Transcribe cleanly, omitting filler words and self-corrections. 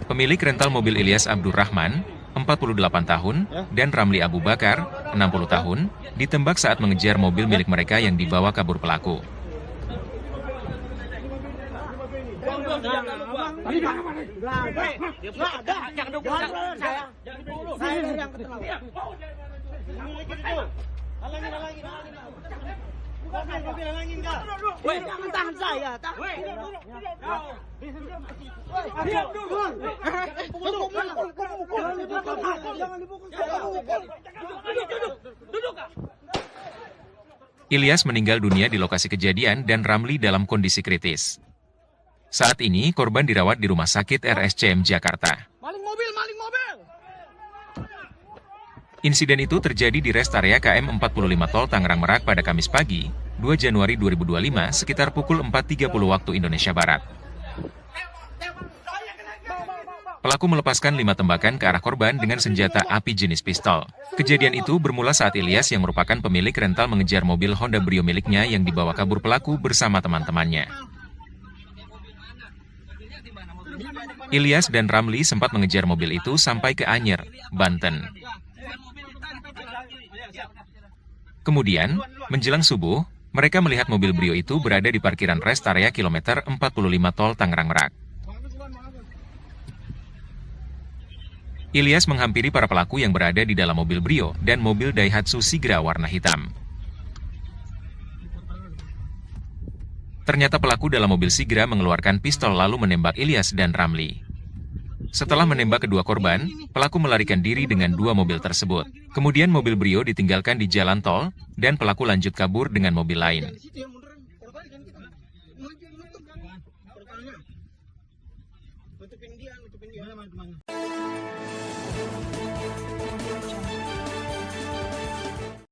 Pemilik rental mobil Ilyas Abdurrahman, 48 tahun, dan Ramli Abu Bakar, 60 tahun, ditembak saat mengejar mobil milik mereka yang dibawa kabur pelaku. Ilyas meninggal dunia di lokasi kejadian dan Ramli dalam kondisi kritis. Saat ini, korban dirawat di Rumah Sakit RSCM Jakarta. Insiden itu terjadi di rest area KM 45 Tol Tangerang Merak pada Kamis pagi, 2 Januari 2025, sekitar pukul 4.30 waktu Indonesia Barat. Pelaku melepaskan 5 tembakan ke arah korban dengan senjata api jenis pistol. Kejadian itu bermula saat Ilyas yang merupakan pemilik rental mengejar mobil Honda Brio miliknya yang dibawa kabur pelaku bersama teman-temannya. Ilyas dan Ramli sempat mengejar mobil itu sampai ke Anyer, Banten. Kemudian, menjelang subuh, mereka melihat mobil Brio itu berada di parkiran rest area kilometer 45 Tol Tangerang Merak. Ilyas menghampiri para pelaku yang berada di dalam mobil Brio dan mobil Daihatsu Sigra warna hitam. Ternyata pelaku dalam mobil Sigra mengeluarkan pistol lalu menembak Ilyas dan Ramli. Setelah menembak kedua korban, pelaku melarikan diri dengan 2 mobil tersebut. Kemudian mobil Brio ditinggalkan di jalan tol, dan pelaku lanjut kabur dengan mobil lain.